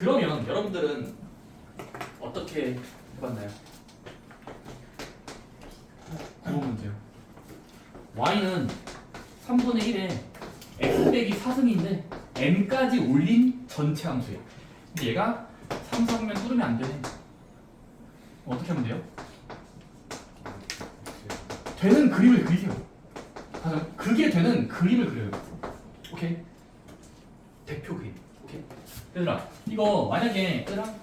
그러면 여러분들은 어떻게 해봤나요? 9번 문제요. y는 3분의 1에 x 빼기 4승인데 n까지 올린 전체 함수예요. 근데 얘가 3, 4면 뚫으면 안 되네. 어떻게 하면 돼요? 되는 그림을 그리세요. 그게 되는 그림을 그려요. 오케이? 대표 그림. 오케이? 얘들아, 이거 만약에 얘들아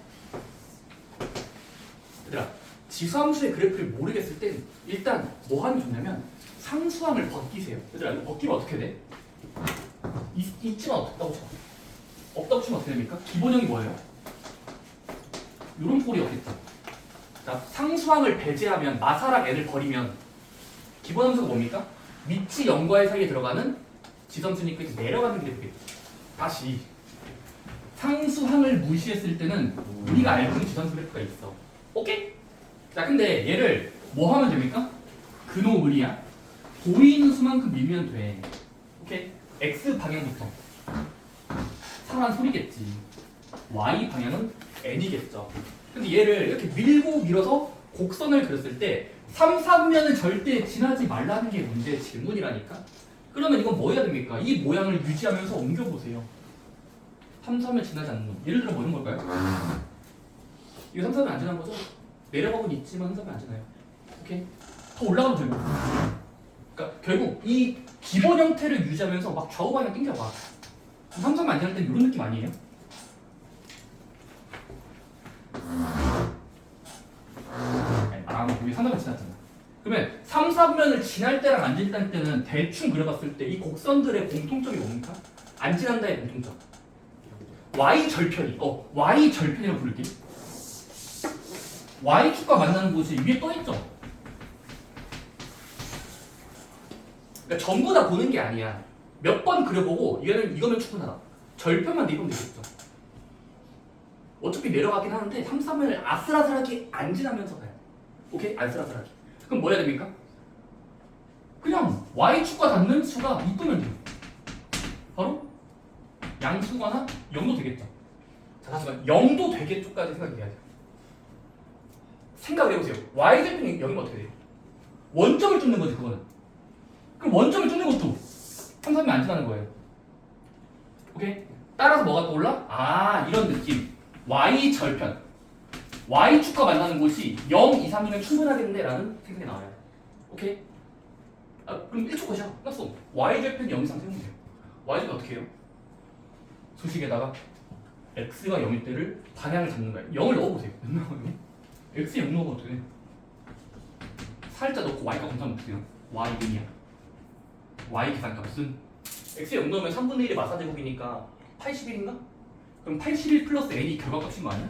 지수함수의 그래프를 모르겠을 땐 일단 뭐 하면 좋냐면 상수함을 벗기세요. 얘들아, 이거 벗기면 어떻게 돼? 있지만 없다고 쳐. 없다고 치면 어떻게 됩니까? 기본형이 뭐예요? 요런 꼴이 없겠죠. 자, 상수함을 배제하면 마사랑 n을 버리면 기본함수가 뭡니까? 밑이 0과의 사이에 들어가는 지점수니까 이제 내려가는 그래프겠죠. 다시 상수항을 무시했을 때는 우리가 알고 있는 지점수 그래프가 있어. 오케이? 자, 근데 얘를 뭐 하면 됩니까? 근호의리야. 보이는 수만큼 밀면 돼. 오케이? x 방향부터 사란 소리겠지. y 방향은 n이겠죠. 근데 얘를 이렇게 밀고 밀어서 곡선을 그렸을 때 3, 3면은 절대 지나지 말라는 게 문제의 질문이라니까. 그러면 이건 뭐 해야 됩니까? 이 모양을 유지하면서 옮겨보세요. 3, 3면 지나지 않는 놈. 예를 들어 뭐 이런 걸까요? 이거 3, 3면 안 지난 거죠? 내려가곤 있지만 3, 3면 안 지나요. 오케이? 더 올라가도 되고. 그러니까 결국 이 기본 형태를 유지하면서 막 좌우 방향 땡겨봐. 3, 3면 안 지날 때는 이런 느낌 아니에요? 우리 3, 3면 지났잖아. 그러면 3, 3면을 지날 때랑 안 지날 때는 대충 그려봤을 때 이 곡선들의 공통점이 뭡니까? 안 지난다의 공통점. y 절편이. y 절편이라고 부를게. y축과 만나는 곳이 위에 떠있죠? 그러니까 전부 다 보는 게 아니야. 몇 번 그려보고 이거면 충분하다. 절편만 내보면 되겠죠. 어차피 내려가긴 하는데 3, 3면을 아슬아슬하게 안 지나면서 가요. 오케이? 아슬아슬하게. 그럼 뭐 해야 됩니까? 그냥 y축과 닿는 수가 이쁘면 돼요. 바로 양수거나 0도 되겠죠. 자, 하지만 0도 되겠죠까지 생각해야 돼요. 생각을 해보세요. y절편이 0이면 어떻게 돼요? 원점을 쫓는 거지, 그거는. 그럼 원점을 쫓는 것도 3, 3면 안 지나는 거예요. 오케이? 따라서 뭐가 떠올라? 이런 느낌. y절편. y축과 만나는 곳이 0 이상이면 충분하겠는데 라는 생각이 나와요. 오케이? 그럼 1초 것이야. 끝났어. y절편 0 이상 세우면 돼요. y절편 어떻게 해요? 수식에다가 x가 0일 때를 방향을 잡는 거예요. 0을 넣어보세요. x에 0 넣으면 어떻게 돼? 살짝 넣고 y가 검사하면 어떻게 돼요? y분이야. y 계산값은 x에 0 넣으면 3분의 1의 마사제곱이니까 81인가? 그럼 81 플러스 n이 결과값인 거 아니야?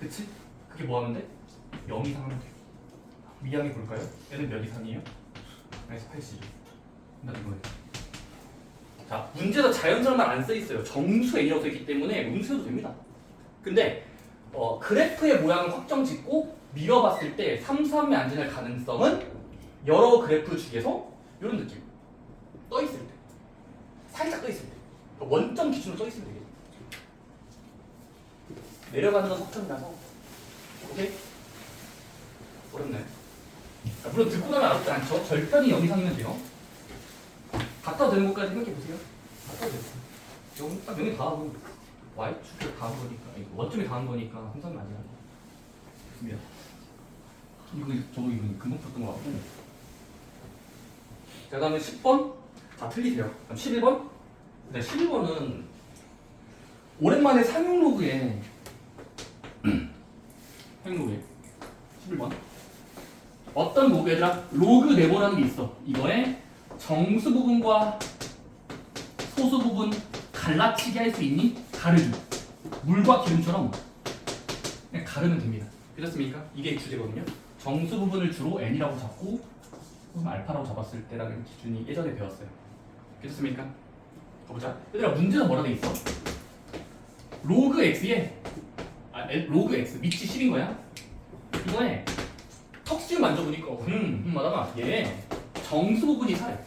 그치? 그게 뭐 하면 돼? 0 이상 하면 돼. 미양해 볼까요? 얘는 몇 이상이에요? 그래서 81. 나 이거예요. 자, 문제에서 자연수만 안 써있어요. 정수 n이라고 써있기 때문에 음수여도 됩니다. 근데 그래프의 모양을 확정 짓고 밀어봤을 때 3, 3에 안 지날 가능성은 여러 그래프 중에서 이런 느낌. 떠있을 때. 살짝 떠있을 때. 원점 기준으로 떠있으면 되겠죠. 내려가는 건 확정이라서. 오케이? 어렵네. 물론 듣고 나면 알았지 않죠? 절편이 0 이상이면 돼요. 갖다 되는 것까지 생각해보세요. 갖다 됐어. 여기 딱 0이 다하고 y축에 다한 거니까, 원점에 다한 거니까 항상 맞아요. 좋습니다. 저거 금방 풀었던 것 같고. 자, 다음에 10번 다 틀리세요. 그럼 11번? 네, 11번은 오랜만에 상용로그에 11번 어떤 로그, 얘들아? 로그 네모라는 게 있어. 이거에 정수 부분과 소수 부분 갈라치기 할 수 있니? 가르기. 물과 기름처럼 그냥 가르면 됩니다. 그렇습니까? 이게 주제거든요. 정수 부분을 주로 n이라고 잡고 알파라고 잡았을 때라는 기준이 예전에 배웠어요. 그렇습니까? 가보자. 얘들아, 문제는 뭐라 돼 있어? 로그 x에 로그 x 밑이 10인 거야. 이거에 턱수를 만져보니까 하다가 얘 정수 부분이 살아요.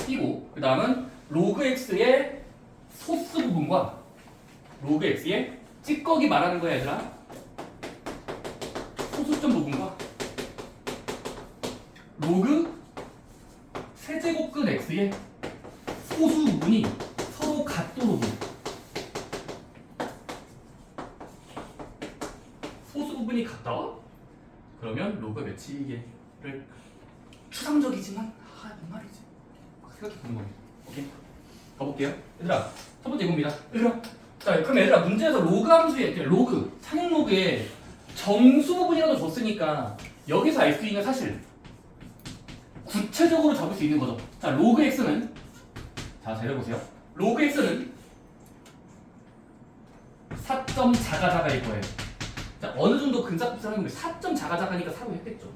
띄고 그 다음은 로그 x의 소수 부분과 로그 x의 찌꺼기 말하는 거야 얘들아. 소수점 부분과 로그 세제곱근 x의 소수 부분이 서로 같도록 소수 부분이 같다? 그러면 로그 매치기를 추상적이지만 뭔 말이지? 막 생각해보는 겁니다. 오케이? 가볼게요. 얘들아 첫 번째 이겁니다. 얘들아 자 그럼 얘들아 문제에서 로그 함수에 로그 상행 로그에 정수 부분이라도 줬으니까 여기서 알 수 있는 사실 구체적으로 잡을 수 있는 거죠. 자 로그 x는 자 잘해보세요. 로그 x는 4점 자가자가일 거예요. 자 어느 정도 근사급사하는 게 4점 자가자가니까 4로 했겠죠.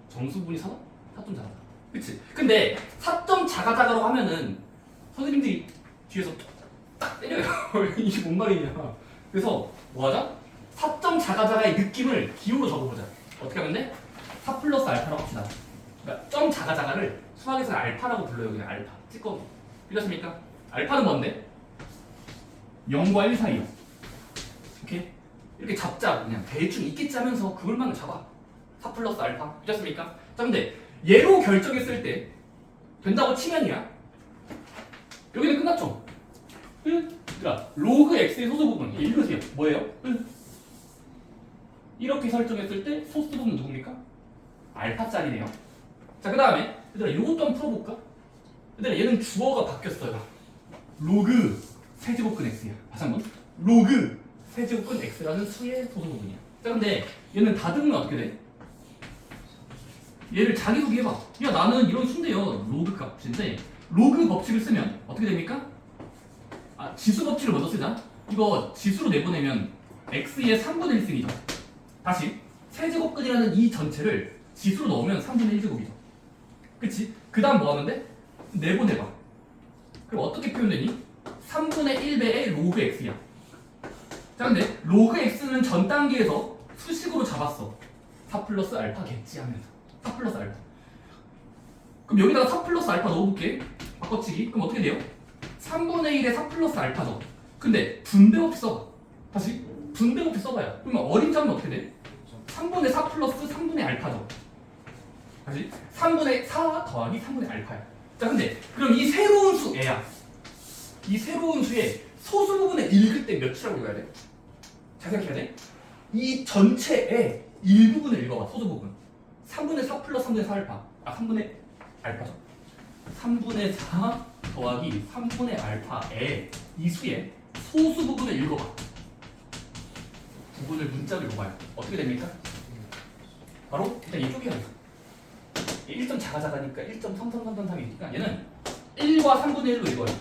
정수 부분이 4점 자가자가. 그치? 근데 4점 자가자가로 하면은 선생님들이 뒤에서 딱 때려요. 이게 뭔 말이냐. 그래서 뭐 하자? 4점 자가자가의 느낌을 기호로 적어보자. 어떻게 하면 돼? 4 플러스 알파라고 합시다. 그러니까 점 자가자가를 수학에서 알파라고 불러요. 그냥 알파. 찌꺼기. 이렇습니까? 알파는 뭔데? 0과 1 사이요. 오케이? 이렇게 잡자. 그냥 대충 있겠지 하면서 그걸만 잡아. 4 플러스 알파. 이렇습니까? 자 근데 얘로 결정했을 때 된다고 치면이야. 여기는 끝났죠? 응? 그러니까 로그 x의 소수 부분 읽으세요. 뭐예요? 응? 이렇게 설정했을 때 소수 부분 누굽니까? 알파짜리네요. 자 그 다음에 얘들아 이것도 한번 풀어볼까? 얘들아 얘는 주어가 바뀌었어요. 로그 세제곱근 x야. 다시 한번 로그 세제곱근 x라는 수의 소수 부분이야. 자 근데 얘는 다듬으면 어떻게 돼? 얘를 자기소개해봐. 야 나는 이런 수인데요. 로그 값인데 로그 법칙을 쓰면 어떻게 됩니까? 아 지수 법칙을 먼저 쓰자. 이거 지수로 내보내면 x의 3분의 1승이죠. 다시 세제곱근이라는 이 전체를 지수로 넣으면 3분의 1제곱이죠. 그치? 그 다음 뭐 하는데? 내보내봐. 그럼 어떻게 표현되니? 3분의 1배의 로그 x야. 자 근데 로그 x는 전 단계에서 수식으로 잡았어. 4 플러스 알파겠지 하면서 4 플러스 알파. 그럼 여기다가 4 플러스 알파 넣어볼게. 바꿔치기. 그럼 어떻게 돼요? 3분의 1에 4 플러스 알파죠. 근데 분배 없이 써봐. 다시 분배 없이 써봐요. 그러면 어림잡으면 어떻게 돼? 3분의 4 플러스 3분의 알파죠. 다시 3분의 4 더하기 3분의 알파야. 자 근데 그럼 이 새로운 수 애야. 이 새로운 수의 소수 부분을 읽을 때 몇이라고 읽어야 돼? 잘 생각해야 돼. 이 전체의 일부분을 읽어봐. 소수 부분. 3분의 4 플러스 3분의 4 알파. 아 3분의 알파죠. 3분의 4 더하기 3분의 알파의 이 수의 소수 부분을 읽어봐. 부분을 문자로 읽어봐요. 어떻게 됩니까? 바로 일단 이쪽이야. 1점 자가자가니까 1.3333이니까 얘는 1과 3분의 1로 읽어요.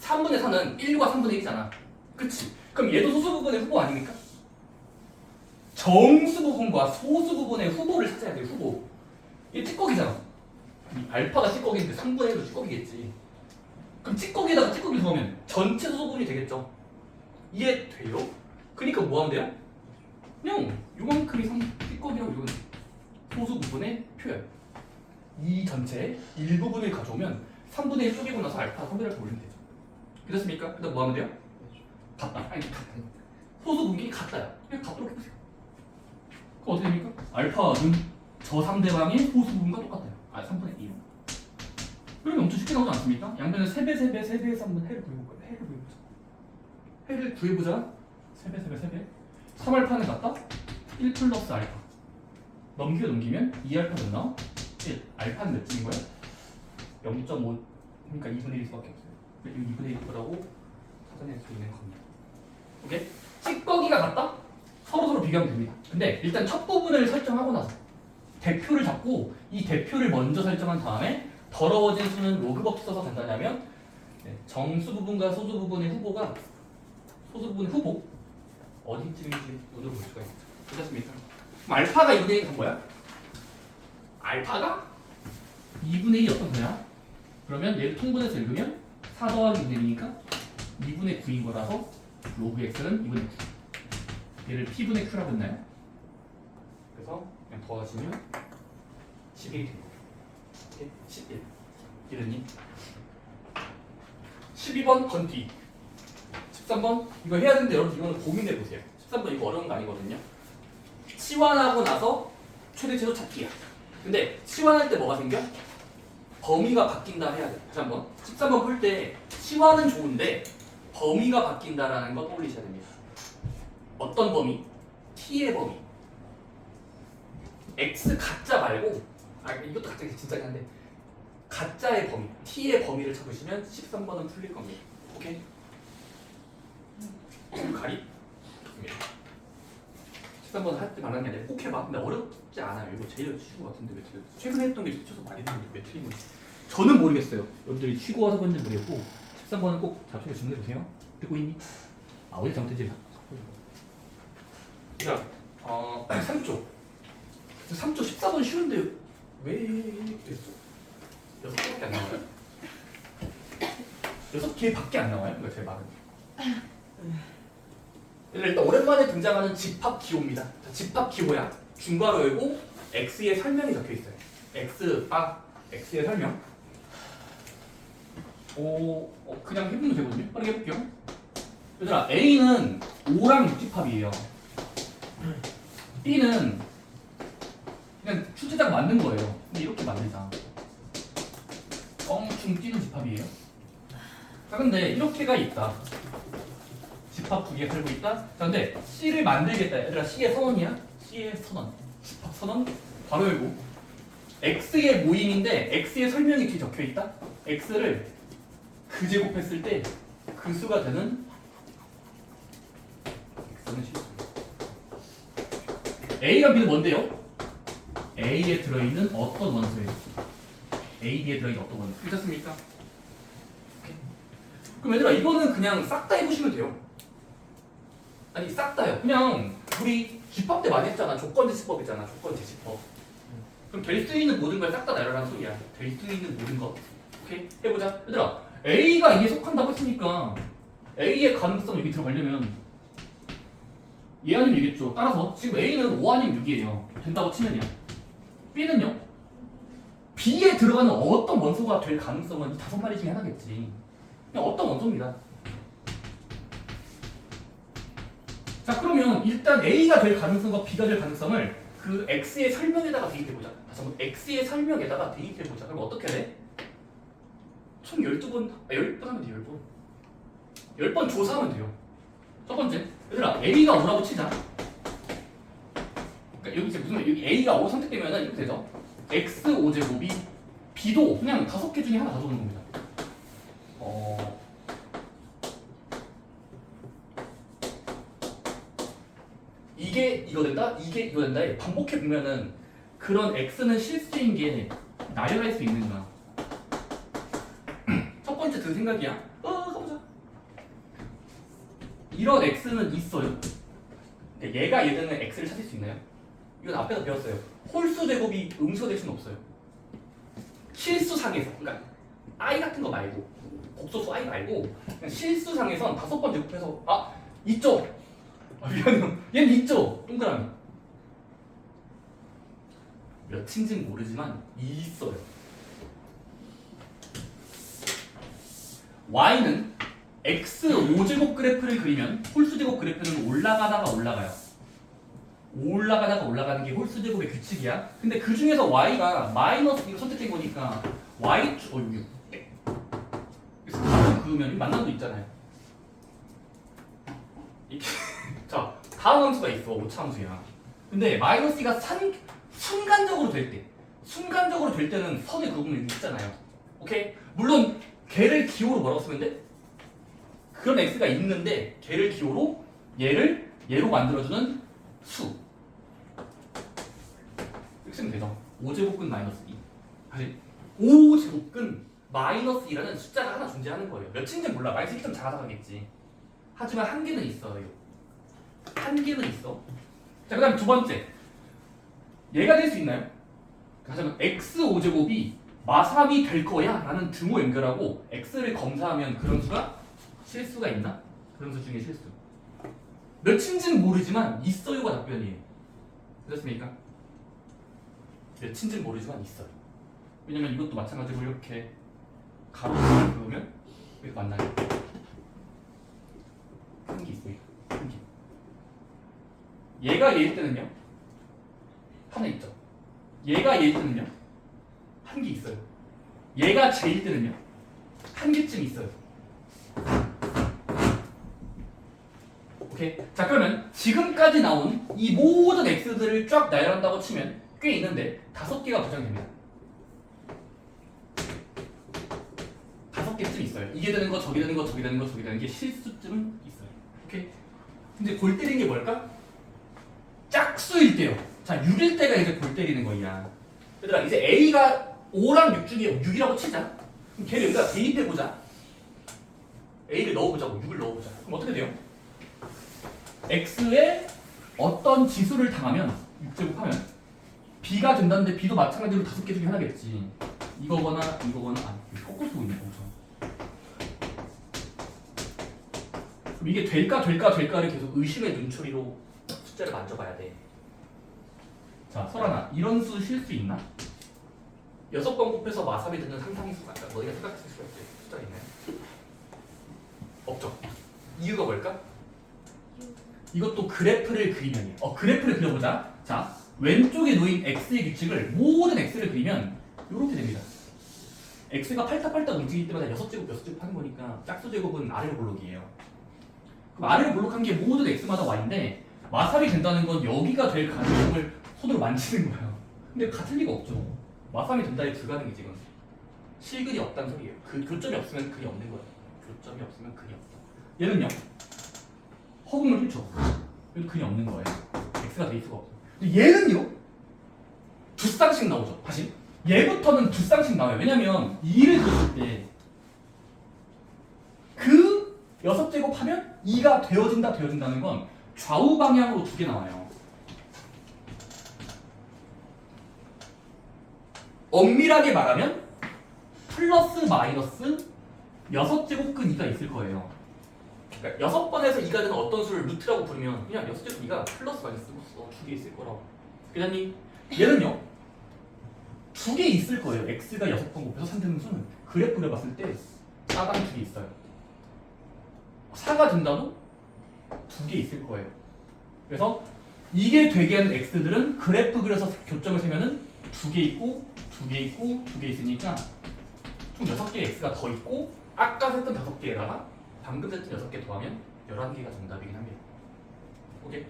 3분의 4는 1과 3분의 1이잖아. 그치? 그럼 얘도 소수 부분의 후보 아닙니까? 정수 부분과 소수 부분의 후보를 찾아야 돼. 후보. 얘 찌꺼기잖아. 이 알파가 찌꺼기인데 3분의 1도 찌꺼기겠지. 그럼 찌꺼기에다가 찌꺼기를 더하면 전체 소수 부분이 되겠죠. 이해돼요? 그러니까 뭐 하면 돼요? 그냥 요만큼이 찌꺼기라고 읽으면 돼. 소수 부분의 표현. 이 전체의 일부분을 가져오면 3분의 1 쪼개고 나서 알파 3분의 1 올리면 되죠. 그렇습니까? 그 다음 뭐 하면 돼요? 같다. 아니 같다. 소수 분기 같다야. 그냥 같도록 해보세요. 그럼 어떻게 됩니까? 알파는 저 상대방의 소수 부분과 똑같아요. 아 3분의 1. 그러면 엄청 쉽게 나오지 않습니까? 양변을 3배, 3배, 3배에서 한번 해를 구해볼까요? 해를 구해보자. 해를 구해보자. 3배, 3배, 3배. 3알파는 같다? 1 플러스 알파. 넘기면 2알파 몇 나와? 1. 알파는 몇 점인 거야? 0.5. 그러니까 2분의 1일 수밖에 없어요. 이거 2분의 1일 거라고 찾아낼 수 있는 겁니다. 오케이? 찌꺼기가 같다? 서로 비교하면 됩니다. 근데 일단 첫 부분을 설정하고 나서 대표를 잡고 이 대표를 먼저 설정한 다음에 더러워진 수는 로그 법칙 써서 간다냐면 정수 부분과 소수 부분의 후보가 소수 부분의 후보 어디쯤인지 눈으로 볼 수가 있죠. 괜찮습니까? 그럼 알파가 2분의 1은 뭐야? 알파가 2분의 1이 어떤 거냐? 그러면 얘를 통분해서 읽으면 4 더하기 2분의 1이니까 2분의 9인 거라서 로그 x는 2분의 9. 얘를 p분의 q라고 했나요? 그래서 그냥 더하시면 11이 됩니다. 11. 이러니 12번 건띠. 13번 이거 해야 되는데 여러분 이거는 고민해 보세요. 13번 이거 어려운 거 아니거든요. 치환하고 나서 최대치도 찾기야. 근데 치환할 때 뭐가 생겨? 범위가 바뀐다 해야 돼. 다시 한번 13번 풀 때 치환은 좋은데 범위가 바뀐다라는 거 떠올리셔야 됩니다. 어떤 범위? t의 범위. x 가짜 말고 이것도 가짜 진짜긴 한데 가짜의 범위, t의 범위를 잡으시면 13번은 풀릴 겁니다. 오케이? 가리? 13번 할 때 말하는 게 아니라 꼭 해봐. 근데 어렵지 않아요. 이거 제일 쉬운 것 같은데 왜 틀렸어? 최근에 했던 게 진짜 많이 했는데 왜 틀린 거지? 저는 모르겠어요. 여러분들이 쉬고 와서 그런지 모르겠고 13번은 꼭 잡초에 주문해보세요. 듣고 있니? 어디 잘못했지? 자, 3조. 3조 14번 쉬운데 왜 됐어? 6개밖에 안 나와요? 6개밖에 안 나와요? 이거 제 말은. 일단 오랜만에 등장하는 집합기호입니다. 자, 집합기호야. 중괄호 열고 x의 설명이 적혀 있어요. x의 설명. 그냥 해보면 되거든요. 빠르게 해볼게요. 얘들아, a는 5랑 6집합이에요. b는 그냥 출제자가 만든 거예요. 근데 이렇게 만들자. 껑충 뛰는 집합이에요. 자, 근데 이렇게가 있다. 집합 두 개 살고 있다. 자, 근데 C를 만들겠다. 얘들아, C의 선언이야? C의 선언. 집합 선언. 바로 열고. X의 모임인데 X의 설명이 뒤에 적혀 있다. X를 그 제곱했을 때 그 수가 되는 X는 실수. A랑 B는 뭔데요? A에 들어있는 어떤 원소예요? A, B에 들어있는 어떤 원소? 괜찮습니까? 그럼 얘들아, 이거는 그냥 싹 다 해보시면 돼요. 아니 싹 다요. 그냥 우리 집합 때 많이 했잖아. 조건제시법이잖아. 조건제시법. 그럼 될 수 있는 모든 걸 싹 다 내려라는 소리야. 될 수 있는 모든 것. 오케이? 해보자. 얘들아, A가 이에 속한다고 했으니까 A의 가능성 여기 들어가려면 얘 아니면 얘겠죠. 따라서 지금 A는 5 아니면 6이에요. 된다고 치면요. B는요? B에 들어가는 어떤 원소가 될 가능성은 이 5마리 중에 하나겠지. 그냥 어떤 원소입니다. 자, 그러면 일단 A가 될 가능성과 B가 될 가능성을 그 X의 설명에다가 대입해보자. 다시 한번 X의 설명에다가 대입해보자. 그럼 어떻게 돼? 총 12번, 10번 하면 돼, 10번. 10번 조사하면 돼요. 첫 번째, 얘들아, A가 5라고 치자. 그러니까 여기 이제 무슨 말, 여기 A가 5 선택되면 이렇게 되죠. X5제곱이 B도 그냥 5개 중에 하나 가져오는 겁니다. 이게 이거 된다, 이게 이거 된다에 반복해 보면은 그런 x는 실수인 게 나열할 수 있는가? 첫 번째 든 생각이야. 가보자. 이런 x는 있어요. 얘가 예전에 x를 찾을 수 있나요? 이건 앞에서 배웠어요. 홀수 제곱이 음수가 될 수는 없어요. 실수상에서, 그러니까 i 같은 거 말고 복소수 i 말고 그냥 실수상에선 5번 제곱해서 있죠. 미안해요. 얘는 있죠. 동그라미. 몇인지는 모르지만 있어요. y는 x5제곱 그래프를 그리면 홀수제곱 그래프는 올라가다가 올라가요. 올라가다가 올라가는 게 홀수제곱의 규칙이야. 근데 그 중에서 y가 마이너스 이거 선택된 거니까 y축 여기 그래서 다음 그으면 만남도 있잖아요. 이렇게 자, 다음 함수가 있어. 오차함수야. 근데 마이너스 2가 순간적으로 될 때는 선의 그분이 있잖아요. 오케이? 물론 걔를 기호로 뭐라고 쓰면 돼? 그런 x가 있는데 걔를 기호로 얘로 만들어주는 수. 이렇게 쓰면 되죠. 5제곱근 마이너스 2. 다시 5제곱근 마이너스 2라는 숫자가 하나 존재하는 거예요. 몇인지 몰라. 마이너스 1점 작아가겠지. 하지만 한 개는 있어요. 한 개는 있어. 자, 그 다음 두 번째. 얘가 될 수 있나요? 하자면 x5제곱이 마삼이 될 거야 라는 등호 연결하고 x를 검사하면 그런 수가 실수가 있나? 그런 수 중에 실수. 몇인지는 모르지만 있어요가 답변이에요. 그렇습니까? 몇인지는 모르지만 있어요. 왜냐면 이것도 마찬가지로 이렇게 가로를 그으면 여기 만나요. 큰 게 있어요. 큰 게. 얘가 얘일 때는요. 하나 있죠. 얘가 얘일 때는요. 한 개 있어요. 얘가 제일 때는요. 한 개쯤 있어요. 오케이. 자, 그러면 지금까지 나온 이 모든 x들을 쫙 나열한다고 치면 꽤 있는데 5개가 보장됩니다. 5개쯤 있어요. 이게 되는 거, 저게 되는 거, 저게 되는 거, 저게 되는 게 실수쯤 있어요. 오케이. 근데 골 때리는 게 뭘까? 짝수일 때요. 자, 6일 때가 이제 골 때리는 거야. 얘들아, 이제 a가 5랑 6 중에 6이라고 치자. 그럼 걔를 여기다 대입해보자. a를 넣어보자고. 6을 넣어보자. 그럼 어떻게 돼요? x에 어떤 지수를 당하면 6제곱하면 b가 된다는데 b도 마찬가지로 5개 중에 하나겠지. 이거거나 이거거나 거꾸로 쓰고 있는 거죠. 그럼 이게 될까를 계속 의심의 눈초리로 숫자를 만져봐야 돼. 자, 설아나, 이런 수 실 수 있나? 6번 곱해서 마삼이 되는 상상의 수가 아니라 너희가 생각했을 수가 있대. 숫자 있나요? 없죠. 이유가 뭘까? 이것도 그래프를 그리면이에요. 그래프를 그려보자. 자, 왼쪽에 놓인 x의 규칙을 모든 x를 그리면 이렇게 됩니다. x가 팔딱팔딱 움직일 때마다 6제곱, 6제곱 하는 거니까 짝수제곱은 아래로 볼록이에요. 그럼 아래로 볼록한 게 모든 x마다 y인데 마삼이 된다는 건 여기가 될 가능성을 손으로 만지는 거예요. 근데 같을 리가 없죠. 마삼이 된다에 불가능해 지금. 실근이 없다는 소리예요. 그 교점이 없으면 근이 없는 거예요. 교점이 없으면 근이 없다. 얘는요? 허공을 훑죠. 얘도 근이 없는 거예요. x가 될 수가 없어요. 근데 얘는요? 두 쌍씩 나오죠. 다시. 얘부터는 두 쌍씩 나와요. 왜냐면 2를 그렸을 때 그 6제곱 하면 2가 되어진다는 건 좌우 방향으로 2개 나와요. 엄밀하게 말하면 플러스 마이너스 6제곱 근 2가 있을 거예요. 그러니까 6번에서 2가 되는 어떤 수를 루트라고 부르면 그냥 6제곱 2가 플러스 마이너스 2개 있을 거라고. 그다니 얘는요 2개 있을 거예요. x가 6번 곱해서 3되는 수는 그래프를 봤을 때 4가 2개 있어요. 4가 된다도 2개 있을 거예요. 그래서 이게 되게 하는 x들은 그래프 그려서 교점을 세면은 2개 있고 2개 있고 2개 있으니까 총 6개의 x가 더 있고 아까 했던 5개에다가 방금 했던 6개 더하면 11개가 정답이긴 합니다. 오케이?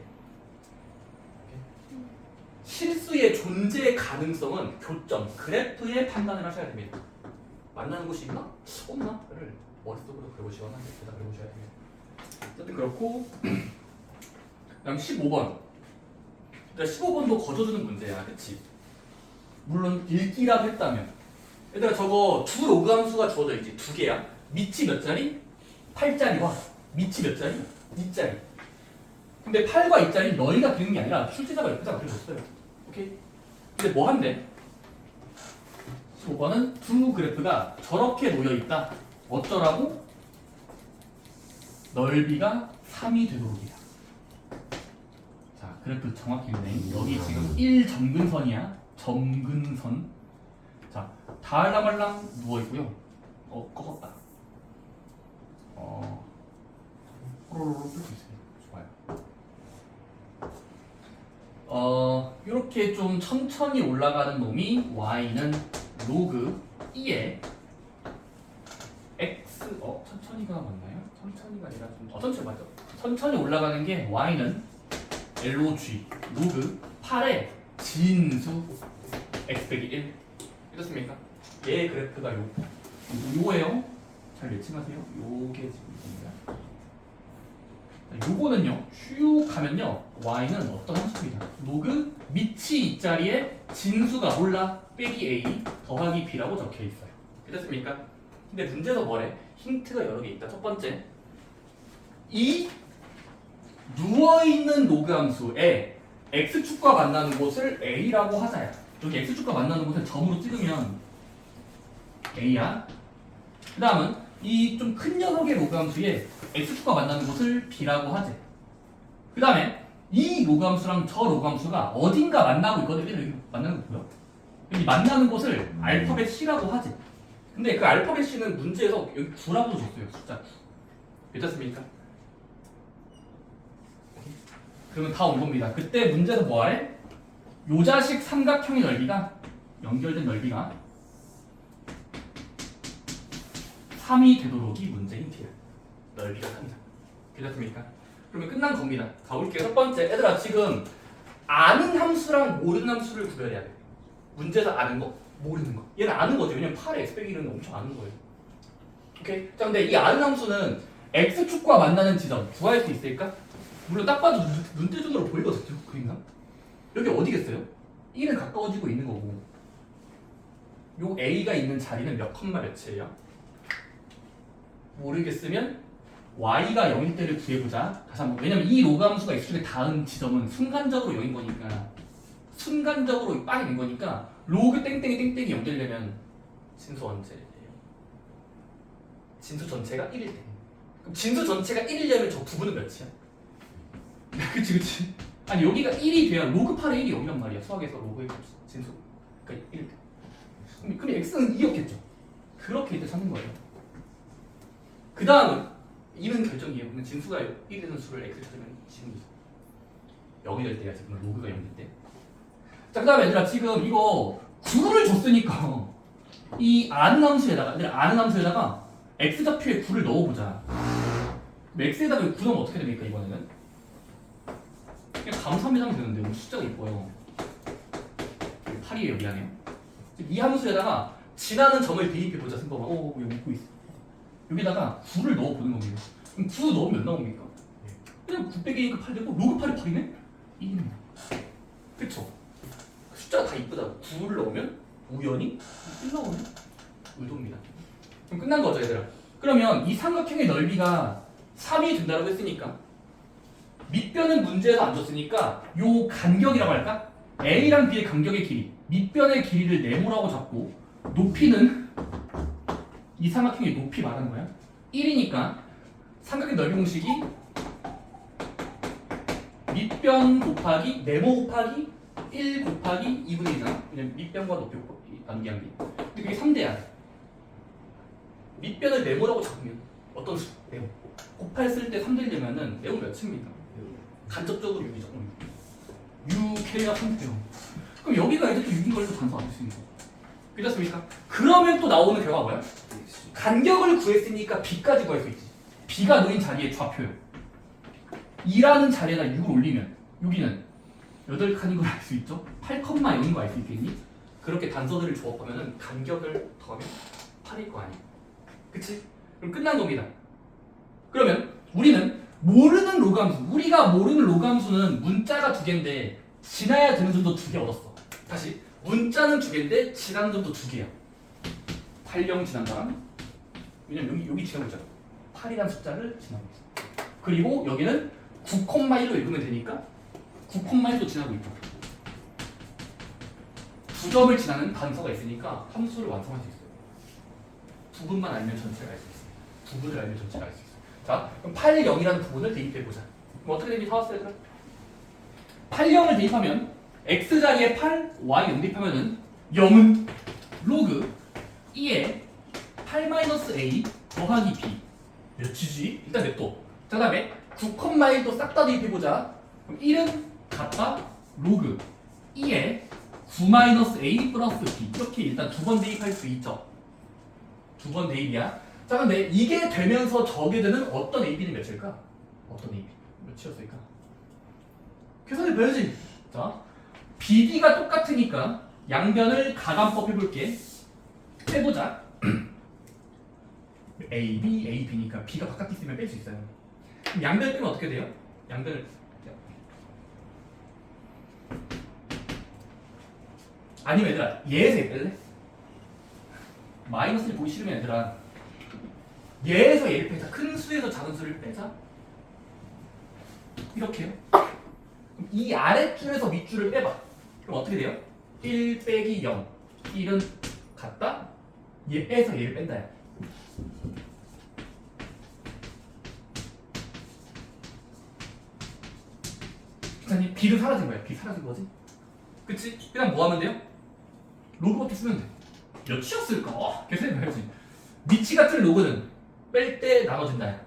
실수의 존재 가능성은 교점, 그래프에 판단을 하셔야 됩니다. 만나는 곳이 있나? 없나?를 머릿속으로 그려보시거나 대답 해보셔야 됩니다. 어쨌든 그렇고 그다음 15번. 15번도 거저주는 문제야. 그치? 물론 읽기라고 했다면 얘들아 저거 두 로그 함수가 주어져 있지. 2개야. 밑이 몇 자리? 8자리와 밑이 몇 자리? 2자리. 근데 8과 2자리 너희가 그리는 게 아니라 출제자가 옆에다 그려줬어요. 오케이? 근데 뭐 한대? 15번은 두 그래프가 저렇게 놓여있다. 어쩌라고? 넓이가 3이 되도록이다. 자, 그래프 정확히 있네. 여기 지금 1점근선이야. 점근선. 자, 달랑말랑 누워있고요. 꺾었다. 호로로로 쓸 수 있어요. 좋아요. 이렇게 좀 천천히 올라가는 놈이 y는 로그 2에 x 천천히가 맞나요? 천천히가 아니라 좀 천천히 맞죠? 천천히 올라가는 게 y는 log 로그 8의 진수 x 빼기 1 이렇습니까? 얘 그래프가 요예요. 잘 매칭하세요. 요게 지금 있습니다. 요거는요 쭉 가면요 y는 어떤 함수입니다. 로그 밑이 2자리에 진수가 몰라 빼기 a 더하기 b라고 적혀 있어요. 됐습니까? 근데 문제에서 뭐래? 힌트가 여러 개 있다. 첫 번째, 이 누워있는 로그 함수에 x축과 만나는 곳을 a라고 하자야. 여기 x축과 만나는 곳을 점으로 찍으면 a야. 그 다음은 이 좀 큰 녀석의 로그 함수에 x축과 만나는 곳을 b라고 하지. 그 다음에 이 로그 함수랑 저 로그 함수가 어딘가 만나고 있거든. 여기 만나는 거 보여? 여기 만나는 곳을 알파벳 C라고 하지. 근데 그 알파벳 C는 문제에서 여기 9라고 줬어요. 숫자 9. 괜찮습니까? 그러면 다 온 겁니다. 그때 문제에서 뭐하래? 요자식 삼각형의 넓이가 연결된 넓이가 3이 되도록이 문제인 T야. 넓이가 3이다. 괜찮습니까? 그러면 끝난 겁니다. 가볼게요. 첫 번째, 얘들아 지금 아는 함수랑 모르는 함수를 구별해야 돼. 문제에서 아는 거, 모르는 거. 얘는 아는 거죠. 왜냐면 8의 x 빼기 1은 엄청 아는 거예요. 오케이? 자, 근데 이 아는 함수는 x축과 만나는 지점 구할 수 있을까? 물론 딱 봐도 눈대중으로 보이거든요. 그림상. 여기 어디겠어요? 1은 가까워지고 있는 거고 요 a가 있는 자리는 몇 컴마 몇이에요? 모르겠으면 y가 0일 때를 구해보자. 다시 한번. 왜냐면 이 로그 함수가 x축에 닿은 지점은 순간적으로 0인 거니까 순간적으로 빵이 된 거니까 로그 땡땡이 땡땡이 연결되면 진수 언제예요? 진수 전체가 1일 때. 그럼 진수 전체가 1이려면 저 부분은 몇이야? 그치. 아니 여기가 1이 돼야 로그 8의 1이 0이란 말이야. 수학에서 로그의 진수. 그러니까 1일 때. 그럼 x는 2였겠죠. 그렇게 이제 찾는 거예요. 그 다음은 2는 결정이에요. 그러면 진수가 1이 되는 수를 x 찾으면 진수. 0이 될 때야 지금 로그가 0일 때. 자, 그 다음에 얘들아 지금 이거 9를 줬으니까 이 아는 함수에다가 x좌표에 9를 넣어보자. x에다가 9 넣으면 어떻게 됩니까 이번에는? 그냥 감사합니다 하면 되는데 우리 숫자가 이뻐요. 8이에요. 미안해요. 이 함수에다가 지나는 점을 대입해보자. 승범아. 왜 웃고 있어? 여기다가 9를 넣어보는 겁니다. 그럼 9 넣으면 몇 나옵니까? 그냥 9 빼기 2가 8 되고 로그 8이 8이네? 1입니다. 그쵸? 숫자가 다 이쁘다고. 9를 넣으면 우연히 1 나오면 의도입니다. 그럼 끝난 거죠 얘들아. 그러면 이 삼각형의 넓이가 3이 된다고 했으니까 밑변은 문제에서 안 줬으니까 요 간격이라고 할까? A랑 B의 간격의 길이 밑변의 길이를 네모라고 잡고 높이는 이 삼각형의 높이 말하는 거야. 1이니까 삼각형 넓이 공식이 밑변 곱하기 네모 곱하기 1 곱하기 2분의 1이잖아. 왜냐면 밑변과 높이 나누기 한 게. 근데 그게 3대야. 밑변을 네모라고 잡으면 어떤 수? 네모. 곱했을 때 3대려면은 네모 몇입니까? 간접적으로 6이죠. 6K가 3대요. 그럼 여기가 이제 또 6인 걸로 단수 안 될 수 있는 거. 그렇습니까? 그러면 또 나오는 결과가 뭐야? 간격을 구했으니까 B까지 구할 수 있지. B가 놓인 자리의 좌표요. 2라는 자리에다 6을 올리면 여기는 8칸인 걸 알 수 있죠? 8,0인 거 알 수 있겠니? 그렇게 단서들을 조합하면 간격을 더하면 8일 거 아니야. 그치? 그럼 끝난 겁니다. 그러면 우리는 모르는 로그함수, 우리가 모르는 로그함수는 문자가 2개인데 지나야 되는 점도 2개 얻었어. 다시 문자는 2개인데 지나는 점도 2개야. 8령 지난다랑 왜냐면 여기 지나고 있잖아. 8이라는 숫자를 지나고 있어. 그리고 여기는 9,1로 읽으면 되니까 9,1도 지나고 있고 2점을 지나는 단서가 있으니까 함수를 완성할 수 있어요. 부분만 알면 전체를 알 수 있어요. 부분을 알면 전체를 알 수 있어요. 자, 그럼 8, 0이라는 부분을 대입해보자. 그럼 어떻게 되는지 사왔어요, 얘들아? 8, 0을 대입하면 x 자리에 8, y 0 대입하면은 0은 로그 2에 8-a 더하기 b 몇이지? 일단 냅둬. 자, 그 다음에 9,1도 싹 다 대입해보자. 그럼 1은 같다 로그 2에 9-a 플러스 b 이렇게 일단 2번 대입할 수 있죠. 2번 대입이야. 자, 근데 이게 되면서 저게 되는 어떤 AB는 몇일까? 어떤 AB? 몇이었을까? 계산해봐야지. 자, BD가 똑같으니까 양변을 가감법 해볼게. 빼보자. AB, AB니까 B가 바깥에 있으면 뺄 수 있어요. 그럼 양변 빼면 어떻게 돼요? 양변을 아니면 얘들아 얘에서 얘 뺄래? 마이너스를 보기 싫으면 얘들아 얘에서 얘를 빼자. 큰 수에서 작은 수를 빼자. 이렇게요. 그럼 이 아랫줄에서 밑줄을 빼봐. 그럼 어떻게 돼요? 1 빼기 0 1은 같다? 얘에서 얘를 뺀다야. 아니 B는 사라진 거야. B 사라진 거지? 그치? 그냥 뭐 하면 돼요? 로그 버튼 쓰면 돼. 몇이었을까? 계산해봐야지. 위치 같은 로그는 뺄 때 나눠진다.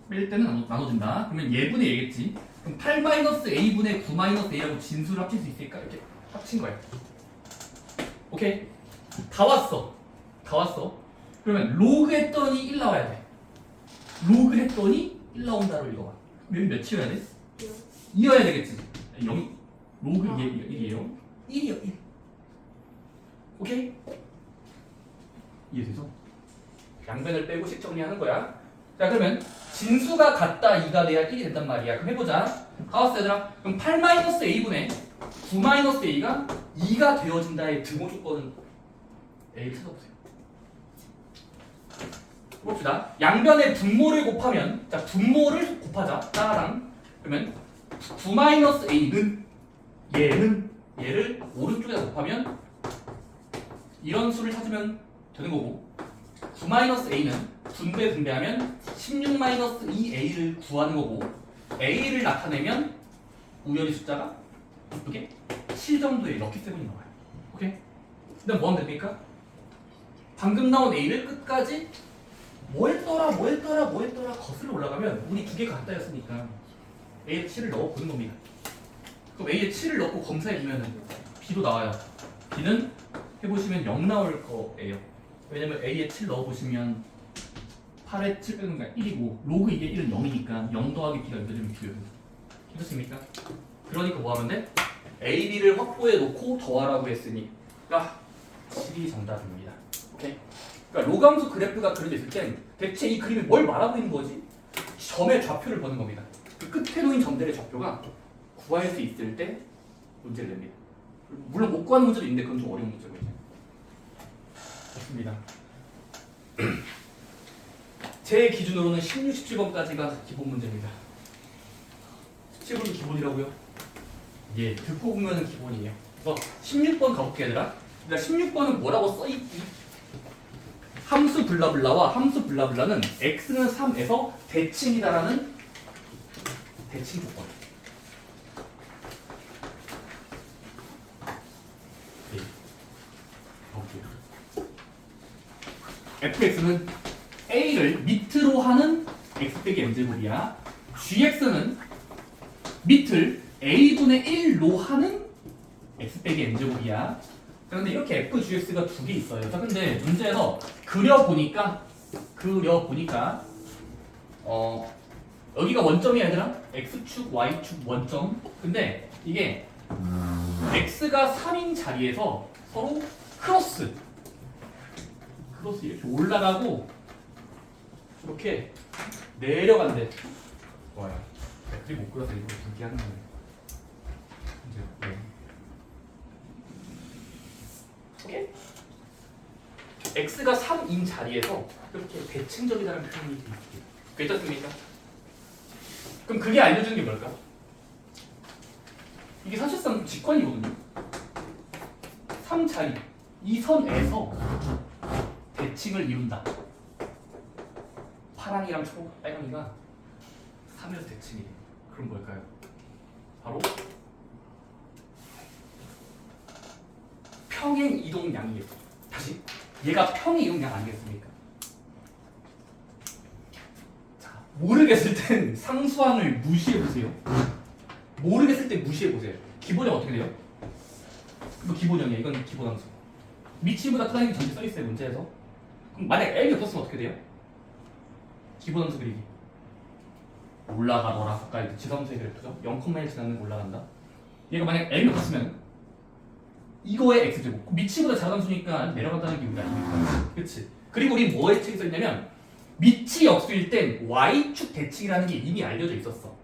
뺄 때는 나눠진다. 그러면 얘분의 얘겠지. 그럼 8-a분의 9-a라고 진수를 합칠 수 있을까? 이렇게 합친 거야. 오케이? 다 왔어. 다 왔어. 그러면 로그 했더니 1 나와야 돼. 로그 했더니 1 나온다로 읽어봐. 여기 몇이어야 돼? 2여야 되겠지. 0이 로그 이게 1이에요. 1이요. 1. 오케이? 이해되죠? 양변을 빼고 식 정리하는 거야. 자, 그러면 진수가 같다 2가 돼야 1이 된단 말이야. 그럼 해보자. 가왔어 얘들아. 그럼 8-a분의 9-a가 2가 되어진다의 등호 조건은 A를 찾아보세요. 봅시다. 양변의 분모를 곱하면, 자, 분모를 곱하자. 따랑. 그러면 9-a는 얘를 오른쪽에다 곱하면 이런 수를 찾으면 되는 거고, 9-a는 분배하면 16-2a를 구하는 거고, a를 나타내면 우연히 숫자가 이렇게 7 정도의 럭키 세븐이 나와요. 오케이? 그다음 뭐 하면 됩니까? 방금 나온 a를 끝까지 뭐 했더라 거슬러 올라가면 운이 두 개가 같다였으니까 a에 7을 넣어보는 겁니다. 그럼 a에 7을 넣고 검사해보면 b도 나와요. b는 해보시면 0 나올 거예요. 왜냐면 a에 7 넣어보시면 8에 7 빼는 게 1이고 로그 이게 1은 0이니까 0 더하기 b가 여기면 2예요. 괜찮습니까? 그러니까 뭐 하면 돼? a, b를 확보해 놓고 더하라고 했으니까 7이 정답입니다. 오케이? 그러니까 로감수 그래프가 그려져 있을 땐 대체 이 그림이 뭘 말하고 있는 거지? 점의 좌표를 보는 겁니다. 그 끝에 놓인 점들의 좌표가 구할 수 있을 때 문제를 냅니다. 물론 못 구하는 문제도 있는데 그건 좀 어려운 문제거든요. 좋습니다. 제 기준으로는 16, 17번까지가 기본 문제입니다. 17번도 기본이라고요? 예, 듣고 보면 기본이에요. 그래서 16번 가볼게 얘들아. 16번은 뭐라고 써있지? 함수 블라블라와 함수 블라블라는 x는 3에서 대칭이다라는 대칭 조건. 네. fx는 a를 밑으로 하는 x 빼기 m제곱이야. gx는 밑을 a분의 1로 하는 x 빼기 m제곱이야. 그런데 이렇게 f, gx가 두 개 있어요. 자, 근데 문제에서 그려보니까 여기가 원점이야 얘들아. x축, y축 원점. 근데 이게 x가 3인 자리에서 서로 크로스 이렇게 올라가고 이렇게 내려간대. 좋아요. 그리 못 그려서 일부러 분기하는 거예요. 이제 오케이? x가 3인 자리에서 이렇게 대칭적이라는 표현이 있습니다. 괜찮습니까? 그럼 그게 알려주는 게 뭘까? 이게 사실상 직관이거든요. 3자리, 이 선에서 대칭을 이룬다. 파랑이랑 빨강이가 3에서 대칭이. 그럼 뭘까요? 바로 평행 이동량이에요. 다시 얘가 평행 이동량 아니겠습니까? 자, 모르겠을 땐 상수항을 무시해보세요. 모르겠을 때 무시해보세요. 기본형 어떻게 돼요? 이거 기본형이야. 이건 기본함수. 미치보다 크다는 게 전체 써있어요. 문제에서. 그럼 만약 L이 없었으면 어떻게 돼요? 기본함수 그리기. 올라가더라. 아까 지수함수의 그래프죠. 0,1 지나는 올라간다. 얘가 만약 L이 없었으면 이거의 x제곱. 미치보다 작은 수니까 내려간다는 게 우리 아닙니까? 그치? 그리고 우리 뭐에 책이 써있냐면 미치 역수일 땐 y축 대칭이라는 게 이미 알려져 있었어.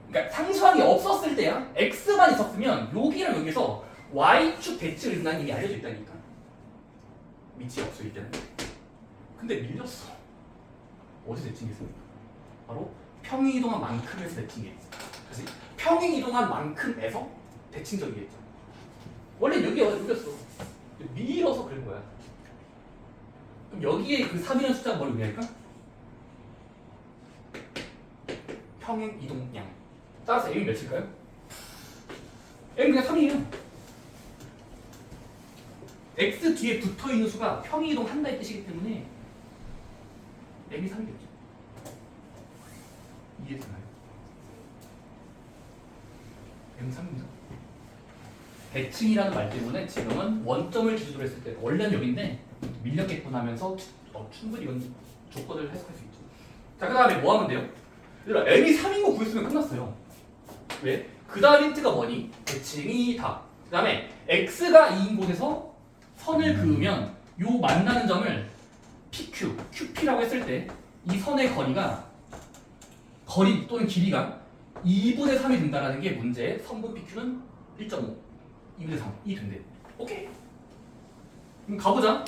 그러니까 상수항이 없었을 때야. x만 있었으면 여기랑 여기서 y축 대칭을 이룬다는 게 이미 알려져 있다니까. 미치 역수일 때는. 근데 밀렸어. 어디서 대칭했습니까? 바로 평행 이동한 만큼에서 대칭했어. 그치? 평행 이동한 만큼에서 대칭적이겠죠. 원래 여기였어. 밀어서 그런 거야. 그럼 여기에 그 3이라는 숫자가 뭘 의미할까? 평행 이동량. 따라서 M이 몇일까요? M은 그냥 3이에요. x 뒤에 붙어있는 수가 평이동한다의 뜻이기 때문에 m이 3이겠죠. 이해되나요? m 3입니다. 대칭이라는 말 때문에 지금은 원점을 기준으로 했을 때 원래는 여기인데 밀렸겠구나 하면서 충분히 이건 조건을 해석할 수 있죠. 자, 그 다음에 뭐 하면 돼요? 얘들아, m이 3인 거 구했으면 끝났어요. 왜? 그 다음 힌트가 뭐니? 대칭이 다. 그 다음에 x가 2인 곳에서 선을 그으면 요 만나는 점을 PQ, QP라고 했을 때 이 선의 거리 또는 길이가 2분의 3이 된다는 게 문제의 선분 PQ는 1.5, 2분의 3이 된대. 오케이. 그럼 가보자.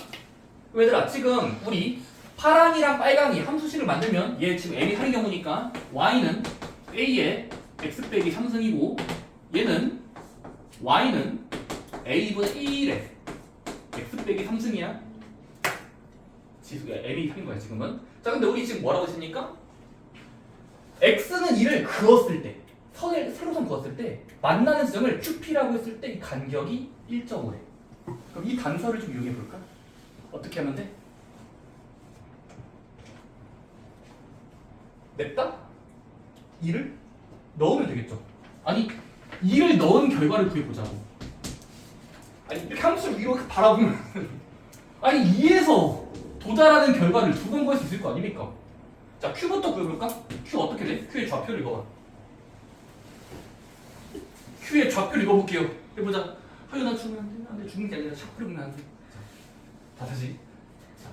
얘들아, 지금 우리 파랑이랑 빨강이 함수식을 만들면 얘 지금 m이 3인 경우니까 y는 a의 x 빼기 3승이고 얘는 y는 a분의 1의 x 빼기 3승이야. 지수가 m이 3인 거야 지금은. 자, 근데 우리 지금 뭐라고 했으니까 x는 2를 그었을 때 선을 세로선 그었을 때 만나는 지점을 QP라고 했을 때 이 간격이 1.5래. 그럼 이 단서를 좀 이용해 볼까? 어떻게 하면 돼? 냅다 2를 넣으면 되겠죠. 아니 2를 넣은 결과를 구해보자고. 아니 이렇게 함수를 위로 바라보면 아니 2에서 도달하는 결과를 두 번 구할 수 있을 거 아닙니까? 자, Q부터 구해볼까? Q 어떻게 돼? Q의 좌표를 읽어봐. Q의 좌표를 읽어볼게요. 해보자. 하여나 죽으면 안 돼. 안 돼. 죽는 게 아니라 샤프를 보면 안 돼. 자, 다시. 자,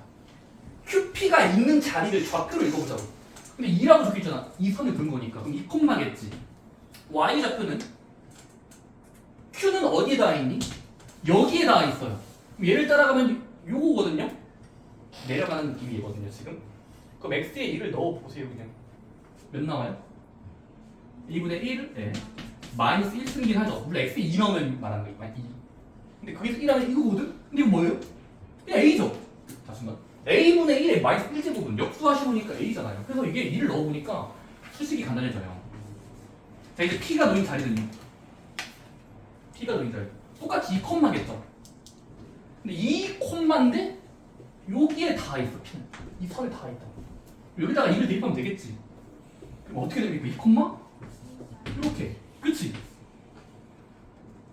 QP가 있는 자리를 좌표로 읽어보자고. 근데 2라고 적혀있잖아. 이 선을 그은 거니까. 그럼 2콤마겠지. Y 좌표는 Q는 어디에 닿아 있니? 여기에 닿아 있어요. 그럼 얘를 따라가면 요거거든요. 내려가는 느낌이거든요 지금. 그럼 x에 2를 넣어보세요. 그냥 몇 나와요? 2분의 1을 네. 마이너스 1 승긴 하죠. 물론 x에 2 넣으면 말하는 거니까 2. 근데 거기서 1하면 이거거든? 근데 이거 뭐예요? 그냥 a죠. 자, 잠깐 a분의 1에 마이너스 1제곱은 역수하시보니까 a잖아요. 그래서 이게 2를 넣어보니까 수식이 간단해져요. 자, 이제 p가 놓인 자리는요? p가 놓인 자리 똑같이 2콤마겠죠. 근데 2콤마인데 여기에 다 있어. P는 이 선에 다 있다. 여기다가 2를 대입하면 되겠지. 그럼 어떻게 됩니까? 2 콤마? 이렇게. 그치?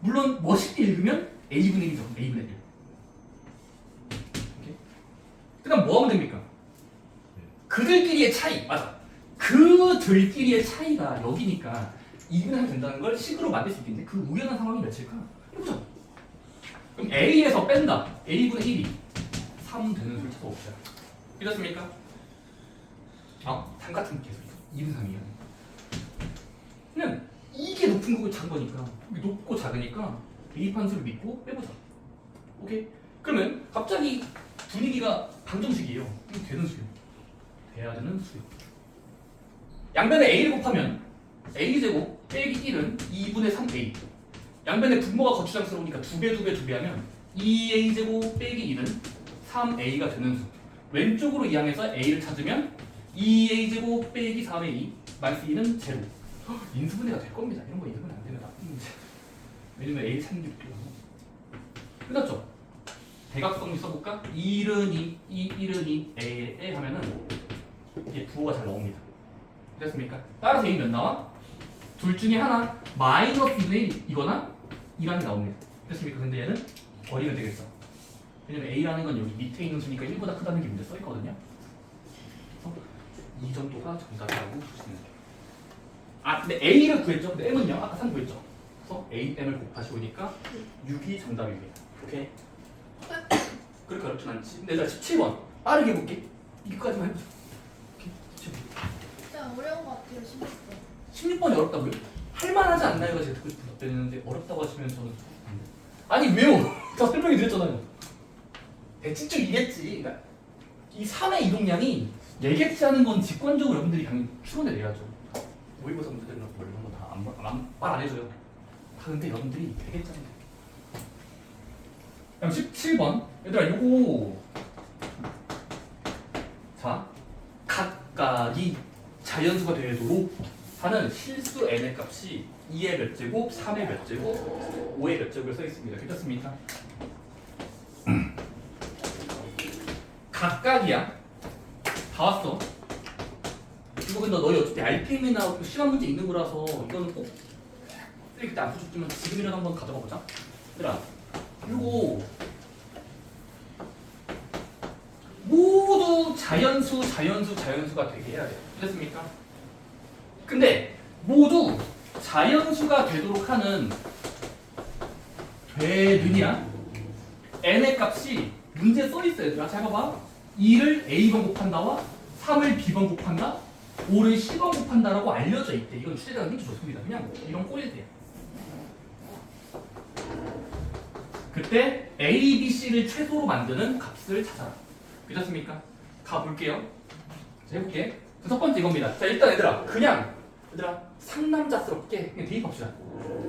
물론 멋있게 읽으면 a분의 1이죠. a분의 1. 오케이? 그 다음 뭐 하면 됩니까? 그들끼리의 차이. 맞아. 그들끼리의 차이가 여기니까 2분의 1이 된다는 걸 식으로 만들 수 있겠는데 그 우연한 상황이 몇일까? 해보자. 그럼 a에서 뺀다. a분의 1이 3 되는 수를 찾아봅시다. 이렇습니까? 산 같은 계속 2분 3이야. 그냥 이게 높은 거고 작은 거니까 이게 높고 작으니까 대입한 수를 믿고 빼보자. 오케이? 그러면 갑자기 분위기가 방정식이에요. 이거 되는 수요. 돼야 되는 수요. 양변에 a를 곱하면 a제곱 빼기 1은 2분의 3a. 양변에 분모가 거추장스러우니까 2배 하면 2a제곱 빼기 1은 3a가 되는 수. 왼쪽으로 이항해서 a를 찾으면 2a제곱 빼기 3a 마이너스 2는 제로. 인수분해가 될 겁니다. 이런 거 인수분해 안 되면 나쁜 문제. 왜냐면 a를 찾는 게 필요하고. 끝났죠? 대각성을 써볼까? 1은 2, 1은 2, a 하면은 이게 부호가 잘 나옵니다. 됐습니까? 따라서 a 몇 나와? 둘 중에 하나 마이너스 2분의 1이거나 2라는 나옵니다. 됐습니까? 근데 얘는 버리면 되겠어. 왜냐면 a라는 건 여기 밑에 있는 수니까 1보다 크다는 게 문제 써있거든요. 그래서 이 정도가 정답이라고 보시면 돼요. 근데 a를 구했죠. 근데 m은요? 아까 3 구했죠. 그래서 a, m을 곱하시오니까 6이 정답입니다. 오케이? 그렇게 어렵진 않지. 근데 자 17번 빠르게 볼게. 이거까지만 해보자. 오케이? 17번. 진짜 어려운 것 같아요. 16번. 16번이 어렵다고요? 할만하지 않나요가 제가 듣고 싶었는데 어렵다고 하시면 저는 아니 왜요? 다 설명해 드렸잖아요. 대칭적이겠지. 그러니까 이 3의 이동량이 예기치 않은 건 직관적으로 여러분들이 당연히 추론해 내야죠. 모의고사 문제들은 이런 거다말 안 해줘요. 다 근데 여러분들이 되게 짜증. 그럼 17번 얘들아 요거 자 각각이 자연수가 되도록 하는 실수 n의 값이 2의 몇 제곱, 3의 몇 제곱, 5의 몇 제곱을 써 있습니다. 괜찮습니까? 각각이야. 다 왔어. 이거 근데 너희 어차피 RPM이나 시간 문제 있는 거라서 이거는 꼭 쓰레기 때안 풀어줬지만 지금이라도 한번 가져가 보자. 얘들아, 이거 모두 자연수가 되게 해야 돼. 됐습니까? 근데 모두 자연수가 되도록 하는 되느냐? n의 값이 문제에 써있어 얘들아. 잘 봐봐. 2를 a번 곱한다와 3을 b번 곱한다, 5를 c번 곱한다라고 알려져 있대. 이건 추제자가 힌트 좋습니다. 그냥 이런 꼴이 돼. 그때 a, b, c를 최소로 만드는 값을 찾아라. 괜찮습니까? 가볼게요. 자, 해볼게. 첫 번째 이겁니다. 자, 일단 얘들아 상남자스럽게 그냥 대입합시다.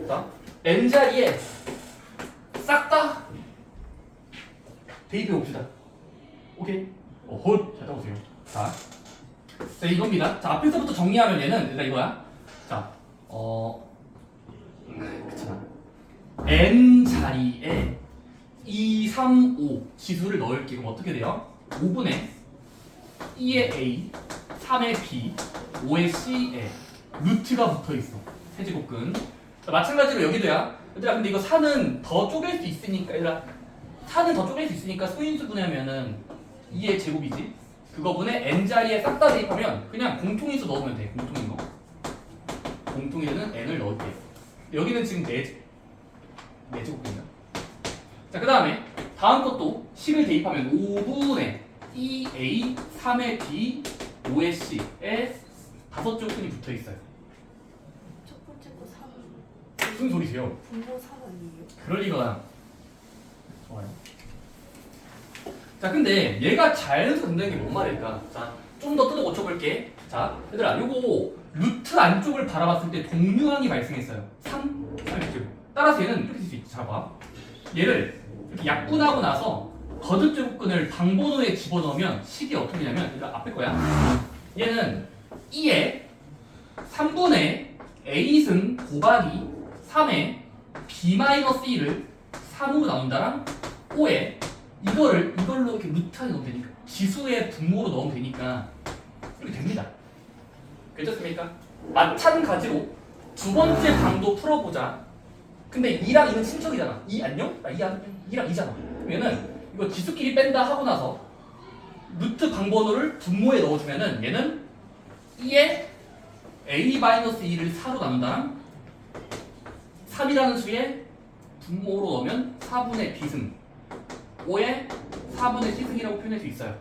자, n자리에 싹 다 대입해 봅시다. 오케이? 잘 따보세요. 자, 이겁니다. 자, 앞에서부터 정리하면 얘는 얘들아 이거야. 자, 그렇잖아. n 자리에 2, 3, 5 지수를 넣을게. 그럼 어떻게 돼요? 5분의 2의 a, 3의 b, 5의 c에 루트가 붙어있어. 세제곱근. 마찬가지로 여기도야. 얘들아 근데 이거 4는 더 쪼갤 수 있으니까 얘들아 4는 더 쪼갤 수 있으니까 소인수분해하면은 2의 제곱이지. 그거분에 n자리에 싹 다 대입하면 그냥 공통인수 넣으면 돼. 공통인 거. 공통인수는 n을 넣을게. 여기는 지금 4제곱근이야. 자, 그 다음에 다음 것도 식을 대입하면 5분의 2a, 3의 b, 5의 c에 5제곱근이 붙어있어요. 첫 번째 거 3. 무슨 소리세요? 분모 3 아니에요? 그럴 리가. 좋아요. 자, 근데 얘가 자연수 된다는 게 뭔 말일까? 자, 좀 더 뜯어 고쳐볼게. 자, 얘들아, 요거 루트 안쪽을 바라봤을 때 동류항이 발생했어요. 3, 3제곱. 따라서 얘는 이렇게 쓸 수 있지. 자, 봐. 얘를 이렇게 약분하고 나서 거듭제곱근을 방번호에 집어넣으면 식이 어떻게 되냐면, 얘들아, 앞에 거야. 얘는 2에 3분의 a승 곱하기 3의 b-1을 3으로 나눈다랑 5에 이걸로 이렇게 루트 안에 넣으면 되니까 지수의 분모로 넣으면 되니까 이렇게 됩니다. 괜찮습니까? 마찬가지로 두 번째 방도 풀어보자. 근데 2랑 2는 친척이잖아. 2 안녕? 나 2랑 2잖아. 그러면은 이거 지수끼리 뺀다 하고 나서 루트 방번호를 분모에 넣어주면은 얘는 2에 a-2를 4로 나눈다랑 3이라는 수에 분모로 넣으면 4분의 b승 5에 4분의 c승이라고 표현할 수 있어요.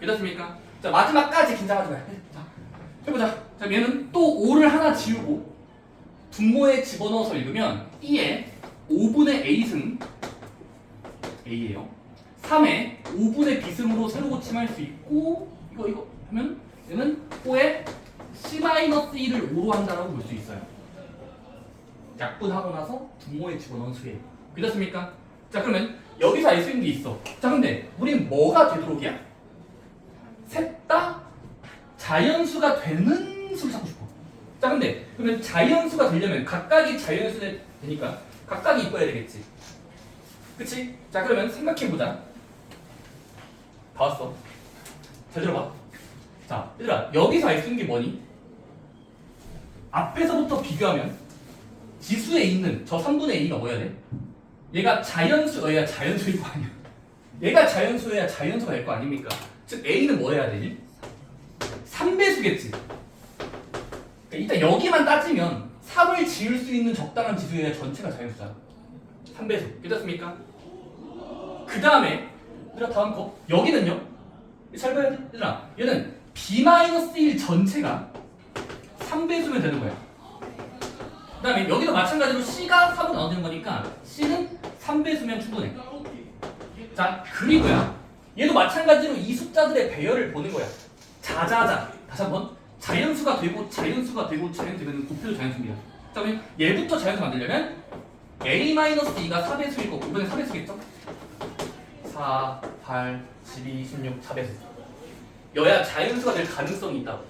괜찮습니까? 자, 마지막까지 긴장하지 마요. 자, 해보자. 자, 얘는 또 5를 하나 지우고 분모에 집어넣어서 읽으면 2에 5분의 a승 a예요. 3에 5분의 b승으로 세로 고침할 수 있고 이거 하면 얘는 5에 c-1을 5로 한다라고 볼 수 있어요. 약분하고 나서 분모에 집어넣은 수예요. 믿었습니까? 자, 그러면 여기서 알 수 있는 게 있어. 자, 근데 우린 뭐가 되도록이야? 셋 다 자연수가 되는 수를 찾고 싶어. 자, 근데 그러면 자연수가 되려면 각각이 자연수가 되니까 각각이 이뻐야 되겠지. 그치? 자, 그러면 생각해보자. 다 왔어. 잘 들어봐. 자, 얘들아, 여기서 알 수 있는 게 뭐니? 앞에서부터 비교하면 지수에 있는 저 3분의 a가 뭐여야 돼? 얘가 자연수여야 자연수일 거 아니야. 얘가 자연수여야 자연수가 될 거 아닙니까? 즉 a는 뭐 해야 되니? 3배수겠지. 그러니까 일단 여기만 따지면 3을 지을 수 있는 적당한 지수여야 전체가 자연수잖아. 3배수. 괜찮습니까? 그 다음에 얘들아 다음 거 여기는요? 잘 봐야 돼. 얘들아 얘는 b-1 전체가 3배수면 되는 거야. 그 다음에 여기도 마찬가지로 C가 3으로 나눠지는 거니까 C는 3배수면 충분해. 자, 그리고야 얘도 마찬가지로 이 숫자들의 배열을 보는 거야. 자자자. 다시 한번 자연수가 되고 자연수가 되고 자연수되면 곱해도 자연수입니다. 자, 그러면 얘부터 자연수 만들려면 a-2가 4배수일 거고 이번엔 4배수겠죠? 4, 8, 12, 16, 4배수 여야 자연수가 될 가능성이 있다고.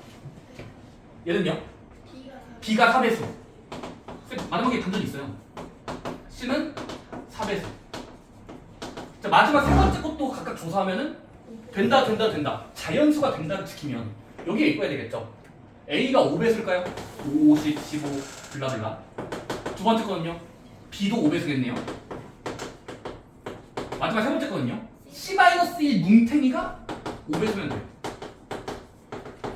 얘는요? B가 4배수. 마지막에 반전이 있어요. C는 4배수. 자, 마지막 세 번째 것도 각각 조사하면은 된다. 자연수가 된다를 지키면 여기에 입어야 되겠죠. A가 5배수일까요? 50, 15, 블라블라. 두 번째 거는요. B도 5배수겠네요. 마지막 세 번째 거는요. C-1 뭉탱이가 5배수면 돼요.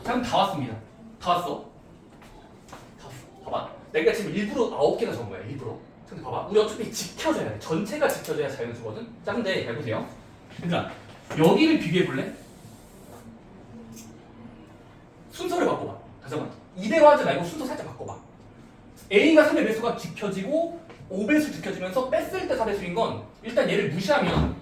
자, 그럼 다 왔습니다. 다 왔어. 봐봐. 내가 지금 일부러 9개나 적은 거야. 일부러. 근데 봐봐. 우리 어차피 지켜줘야 돼. 전체가 지켜줘야 자연수거든. 자, 근데 잘 보세요. 그러니까 여기를 비교해 볼래? 순서를 바꿔봐. 다시 한번. 이대로 하지 말고 순서 살짝 바꿔봐. A가 3의 배수가 지켜지고 5배수 지켜지면서 뺐을 때 4배수인 건 일단 얘를 무시하면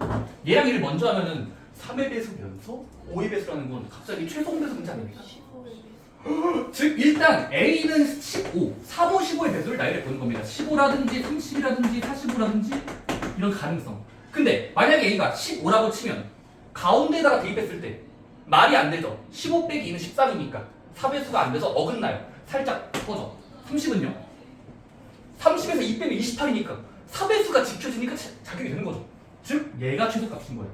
얘랑 얘를 먼저 하면은 3의 배수면서 5의 배수라는 건 갑자기 최소 배수 문제 아닙니까? 15의 즉 일단 A는 15, 3, 5, 15의 배수를 나열해 보는 겁니다. 15라든지 30이라든지 45라든지 이런 가능성. 근데 만약에 A가 15라고 치면 가운데다가 대입했을 때 말이 안 되죠. 15 빼기 2는 13이니까 4배수가 안 돼서 어긋나요. 살짝 터져. 30은요? 30에서 2 빼면 28이니까 4배수가 지켜지니까 자격이 되는 거죠. 즉 얘가 최소값인 거예요.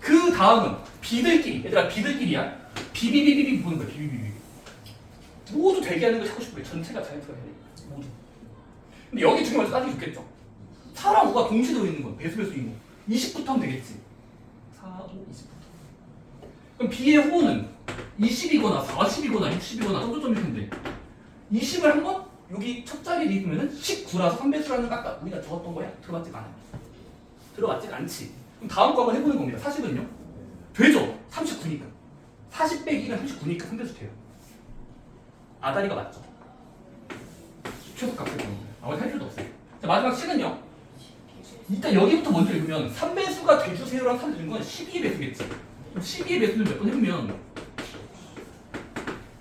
그 다음은 B들끼리. 얘들아 B들끼리야. 비비비비비 보는 거야. 비비비비. 모두 되게 하는 걸 찾고 싶어요. 전체가 자연수가 해야 돼. 모두. 근데 여기 중요한 거 따지기 좋겠죠. 4랑 5가 동시에 들어있는 건 배수배수인 거. 20부터 하면 되겠지. 4, 5, 20부터. 그럼 B의 호는 20이거나 40이거나 60이거나 점점점일 텐데 20을 한 번 여기 첫 자리에 입으면 19라서 3배수라는 거 아까 우리가 적었던 거야? 들어맞지가 않아요. 들어맞지가 않지. 그럼 다음 거 한번 해보는 겁니다. 40은요? 되죠? 39니까. 40 빼기 1은 39니까 3배수 돼요. 아다리가 맞죠? 최소값을 보는 거예요. 나머지 할 필요도 없어요. 자, 마지막 C는요? 일단 여기부터 먼저 읽으면 3배수가 돼주세요랑 3 들은 건 12의 배수겠지. 12의 배수를 몇 번 해보면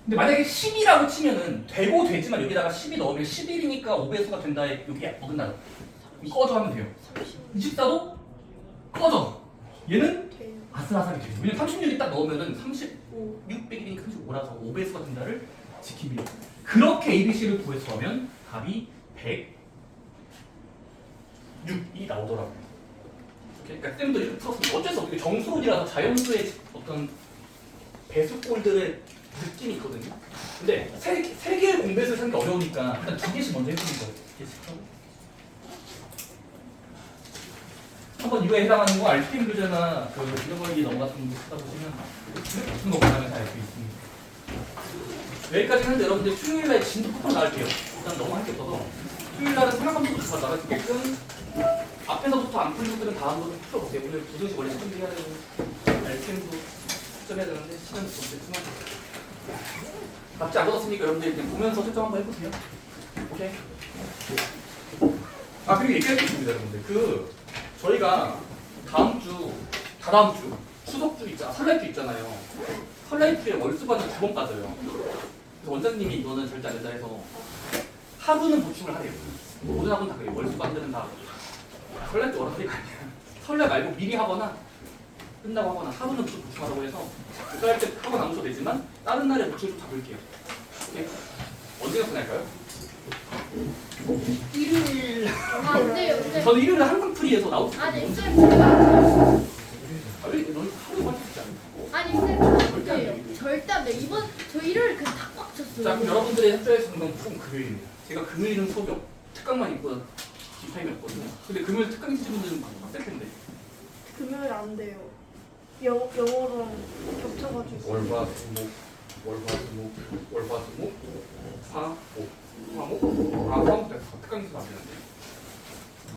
근데 만약에 10이라고 치면은 되고 되지만 여기다가 12 넣으면 11이니까 5배수가 된다에 여기 어긋나요. 꺼져 하면 돼요. 24도 꺼져. 얘는 돼요. 아슬아슬하게 돼요. 왜냐면 36이 딱 넣으면은 36 빼기 1이니까 35라서 5배수가 된다를 지킵니다. 그렇게 ABC를 구해서 하면 답이 106이 나오더라고요. 그러니까 쌤도 이렇게 풀었으면 어쩔 수 없게 정수론이라서 자연수의 어떤 배수꼴들의 느낌이 있거든요. 근데 세 개의 공배수를 사는 게 어려우니까 일단 2개씩 먼저 해보는 거예요. 2개씩 하고. 한번 이거에 해당하는 거 RPM 교재나 그 잃어버리기 넘어 같은 거 찾아보시면 무슨 거 보면 알 수 있습니다. 여기까지 하는데 여러분들 수요일날 진도 쿠폰 나갈게요. 일단 너무 할 게 없어서 수요일날은 생각함부터 나갈 수 있게끔 앞에서부터 안 풀린 것들은 다음으로 풀어보세요. 오늘 2등씩 원래 시험 해야 되고 RPM도 채점해야 되는데 시간이 좀 됐지만 답지 안 받았으니까 여러분들 그냥 보면서 채점 한번 해보세요. 오케이? 아 그리고 얘기할 게 있습니다 여러분들. 그 저희가 다다음 주 추석주 있잖아, 설날주 있잖아요. 설날주에 월수반을 2번 빠져요. 그래서 원장님이 이거는 절대 안 된다 해서 하루는 보충을 하래요. 모든 학원 다 그래요. 월수반들은 다 설날주 어른들이 아니야. 설날 말고 미리 하거나 끝나고 하거나 하루는 좀 보충하라고 해서 설날 때 학원 안 오셔도 되지만 다른 날에 보충 좀 잡을게요. 오케이? 언제가 끝날까요? 일요일. 안 돼요. 쌤. 저는 일요일에 항상 프리해서 나오고 아니 쌤. 왜 너희 하루 할수 있지 않나? 아니 쌤. 안 돼요. 절대 안 돼요. 이번 저 일요일 그냥 다 꽉 찼어요. 자 그럼 여러분들의 학교에서 보면 무조건 금요일입니다. 제가 금요일은 소격 특강만 있고 뒷타임이었거든요. 근데 금요일 특강 있으신 분들은 빡셀 텐데. 금요일 안 돼요. 영어랑 겹쳐가지고. 월화수목 화목 화목 화목 화목부터 특강 있으면 안 되는데.